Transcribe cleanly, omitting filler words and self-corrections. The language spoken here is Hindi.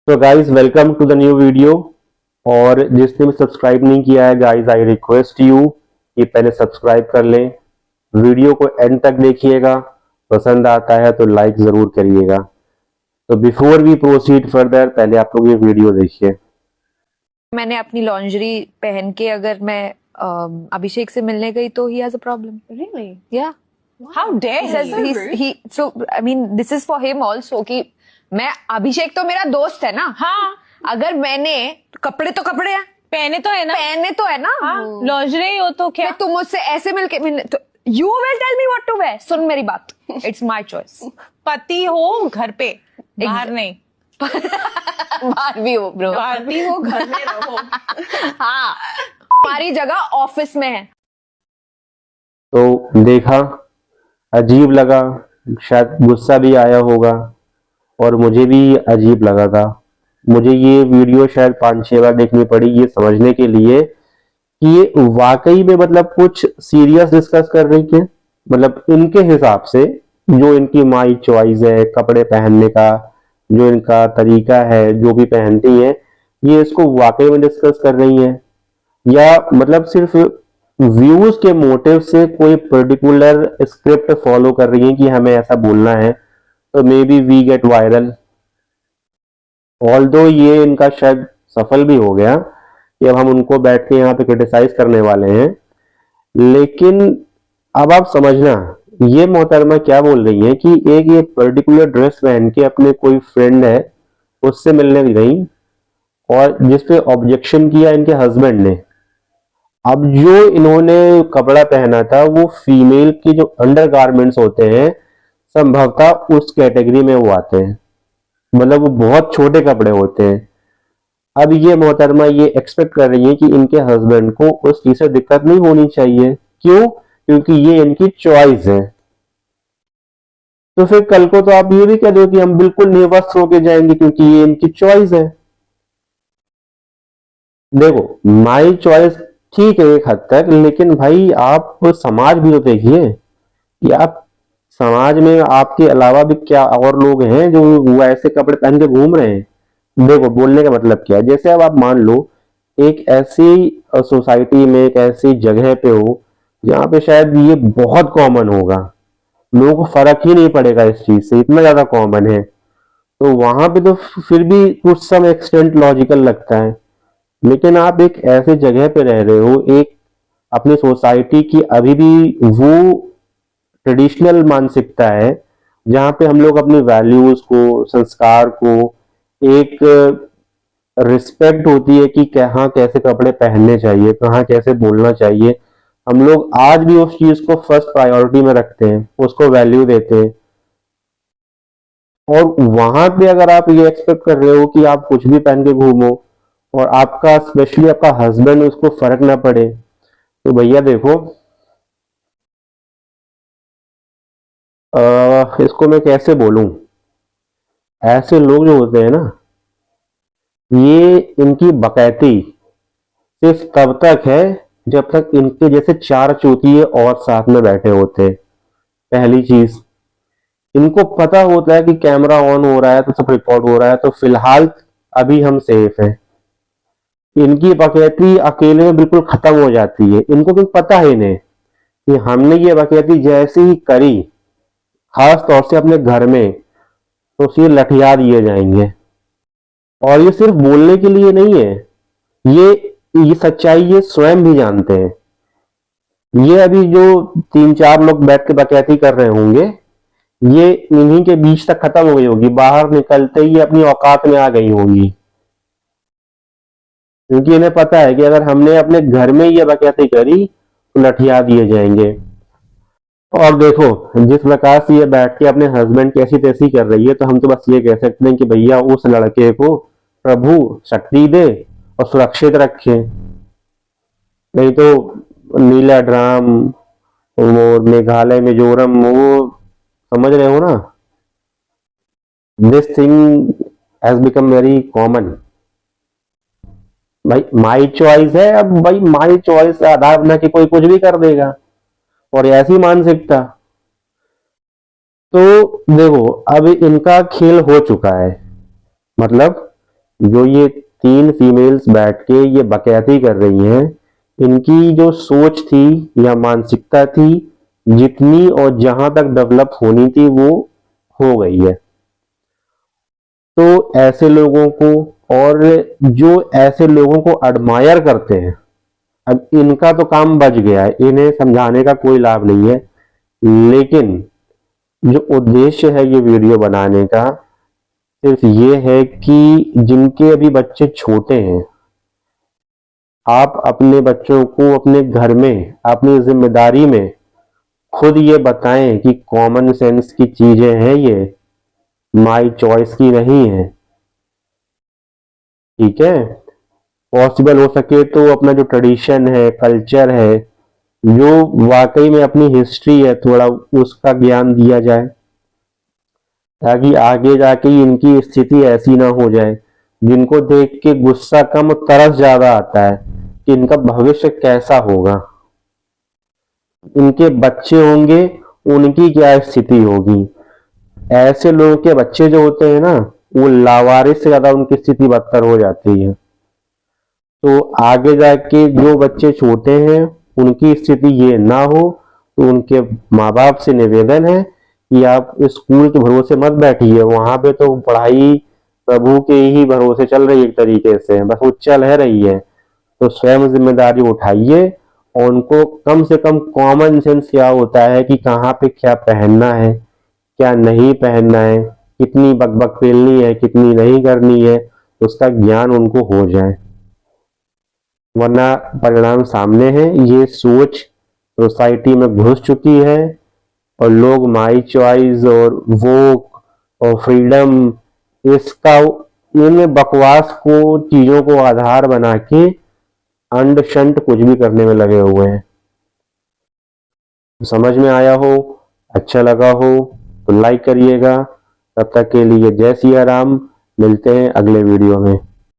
तो guys welcome to the new video. और जिसने भी सब्सक्राइब नहीं किया है गाइज, आई रिक्वेस्ट यू कि पहले सब्सक्राइब कर लें। वीडियो को एंड तक देखिएगा, पसंद आता है तो लाइक जरूर करिएगा। तो बिफोर वी प्रोसीड फर्दर, पहले आप लोग ये वीडियो देखिए। मैंने अपनी लॉन्जरी पहन के अगर मैं अभिषेक से मिलने गई तो he has a problem. Really? या How dare he says he? so I mean this is for him also कि मैं अभिषेक तो मेरा दोस्त है ना। हाँ, अगर मैंने कपड़े तो कपड़े हैं, पहने तो है ना। पहने तो है ना। हाँ, लॉन्जरी हो तो क्या? फिर तुम मुझसे ऐसे मिलके तो you will tell me what to where. सुन मेरी बात, इट्स माय चॉइस। पति हो घर पे, बाहर नहीं। बाहर भी हो ब्रो, बाहर भी हो, घर में रहो। हाँ हमारी जगह ऑफिस में है। तो देखा, अजीब लगा, शायद गुस्सा भी आया होगा और मुझे भी अजीब लगा था। मुझे ये वीडियो शायद 5-6 बार देखनी पड़ी ये समझने के लिए कि ये वाकई में मतलब कुछ सीरियस डिस्कस कर रही है। मतलब इनके हिसाब से जो इनकी माई चॉइस है कपड़े पहनने का, जो इनका तरीका है, जो भी पहनती है, ये इसको वाकई में डिस्कस कर रही है या मतलब सिर्फ व्यूज के मोटिव से कोई पर्टिकुलर स्क्रिप्ट फॉलो कर रही है कि हमें ऐसा बोलना है तो maybe we get viral. Although ये इनका शायद सफल भी हो गया कि अब हम उनको बैठ के यहाँ पे क्रिटिसाइज करने वाले हैं। लेकिन अब आप समझना, ये मोहतरमा क्या बोल रही है कि एक ये पर्टिकुलर ड्रेस पहन के अपने कोई फ्रेंड है उससे मिलने गई और जिसपे ऑब्जेक्शन किया इनके हस्बैंड ने। अब जो इन्होंने कपड़ा पहना था वो फीमेल के जो अंडर गारमेंट्स होते हैं संभवतः उस कैटेगरी में वो आते हैं, मतलब वो बहुत छोटे कपड़े होते हैं। अब ये मोहतरमा ये एक्सपेक्ट कर रही है कि इनके हस्बैंड को उस चीज से दिक्कत नहीं होनी चाहिए। क्यों? क्योंकि ये इनकी चॉइस है। तो फिर कल को तो आप ये भी कह दो कि हम बिल्कुल निर्वस्त्र होके जाएंगे क्योंकि ये इनकी चॉइस है। देखो, माई चॉइस ठीक है एक हद तक, लेकिन भाई आप समाज भी तो देखिए कि आप समाज में आपके अलावा भी क्या और लोग हैं जो वो ऐसे कपड़े पहन के घूम रहे हैं। देखो, बोलने का मतलब क्या है, जैसे अब आप मान लो एक ऐसी सोसाइटी में, एक ऐसी जगह पे हो जहाँ पे शायद ये बहुत कॉमन होगा, लोगों को फर्क ही नहीं पड़ेगा इस चीज से, इतना ज्यादा कॉमन है, तो वहां पे तो फिर भी कुछ सम एक्सटेंट लॉजिकल लगता है। लेकिन आप एक ऐसे जगह पे रह रहे हो, एक अपनी सोसाइटी की अभी भी वो ट्रेडिशनल मानसिकता है जहाँ पे हम लोग अपनी वैल्यूज को, संस्कार को, एक रिस्पेक्ट होती है कि कहाँ कैसे कपड़े पहनने चाहिए, कहाँ कैसे बोलना चाहिए, हम लोग आज भी उस चीज को फर्स्ट प्रायोरिटी में रखते हैं, उसको वैल्यू देते हैं। और वहां पे अगर आप ये एक्सपेक्ट कर रहे हो कि आप कुछ भी पहन के घूमो और आपका स्पेशली आपका हस्बैंड उसको फर्क ना पड़े, तो भैया देखो, इसको मैं कैसे बोलूं, ऐसे लोग जो होते हैं ना, ये इनकी बकैती सिर्फ तब तक है जब तक इनके जैसे 4 चूतिए और साथ में बैठे होते हैं। पहली चीज, इनको पता होता है कि कैमरा ऑन हो रहा है तो सब रिकॉर्ड हो रहा है, तो फिलहाल अभी हम सेफ हैं। इनकी बकैती अकेले में बिल्कुल खत्म हो जाती है। इनको कुछ पता ही नहीं कि हमने ये बकैती जैसे ही करी, खास तौर से अपने घर में, तो उसे लठिया दिए जाएंगे। और ये सिर्फ बोलने के लिए नहीं है, ये सच्चाई ये स्वयं भी जानते हैं। ये अभी जो 3-4 लोग बैठ के बकैती कर रहे होंगे, ये इन्हीं के बीच तक खत्म हो गई होगी, बाहर निकलते ही अपनी औकात में आ गई होंगी। क्योंकि इन्हें पता है कि अगर हमने अपने घर में ये बकैती करी तो लठिया दिए जाएंगे। और देखो, जिस प्रकार से ये बैठ के अपने हस्बैंड की ऐसी तैसी कर रही है, तो हम तो बस ये कह सकते हैं कि भैया उस लड़के को प्रभु शक्ति दे और सुरक्षित रखे। नहीं तो नीला ड्राम और मेघालय मिजोरम, वो समझ रहे हो ना, this thing has become very common. भाई माई चॉइस है, अब भाई माई चॉइस से आधार बना के कोई कुछ भी कर देगा, और ऐसी मानसिकता। तो देखो, अब इनका खेल हो चुका है। मतलब जो ये 3 फीमेल्स बैठ के ये बकैती कर रही हैं, इनकी जो सोच थी या मानसिकता थी, जितनी और जहां तक डेवलप होनी थी वो हो गई है। तो ऐसे लोगों को, और जो ऐसे लोगों को एडमायर करते हैं, अब इनका तो काम बच गया है, इन्हें समझाने का कोई लाभ नहीं है। लेकिन जो उद्देश्य है ये वीडियो बनाने का, सिर्फ ये है कि जिनके अभी बच्चे छोटे हैं, आप अपने बच्चों को अपने घर में अपनी जिम्मेदारी में खुद ये बताएं कि कॉमन सेंस की चीजें हैं, ये माई चॉइस की नहीं है। ठीक है, पॉसिबल हो सके तो अपना जो ट्रेडिशन है, कल्चर है, जो वाकई में अपनी हिस्ट्री है, थोड़ा उसका ज्ञान दिया जाए, ताकि आगे जाके इनकी स्थिति ऐसी ना हो जाए जिनको देख के गुस्सा कम तरस ज्यादा आता है कि इनका भविष्य कैसा होगा, इनके बच्चे होंगे उनकी क्या स्थिति होगी। ऐसे लोगों के बच्चे जो होते हैं ना, वो लावारिस से ज्यादा उनकी स्थिति बदतर हो जाती है। तो आगे जाके जो बच्चे छोटे हैं उनकी स्थिति ये ना हो, तो उनके माँ बाप से निवेदन है कि आप स्कूल के भरोसे मत बैठिए, वहां पे तो पढ़ाई प्रभु के ही भरोसे चल रही है, एक तरीके से बस वो चल है रही है। तो स्वयं जिम्मेदारी उठाइए और उनको कम से कम कॉमन सेंस क्या होता है कि कहाँ पे क्या पहनना है, क्या नहीं पहनना है, कितनी बकबक पेलनी है, कितनी नहीं करनी है, उसका ज्ञान उनको हो जाए। वरना परिणाम सामने है, ये सोच सोसाइटी में घुस चुकी है और लोग माई चॉइस और वोक और फ्रीडम, इसका इन बकवास को, चीजों को आधार बना के अंड शंट कुछ भी करने में लगे हुए हैं। समझ में आया हो, अच्छा लगा हो तो लाइक करिएगा। तब तक के लिए जय सिया राम, मिलते हैं अगले वीडियो में।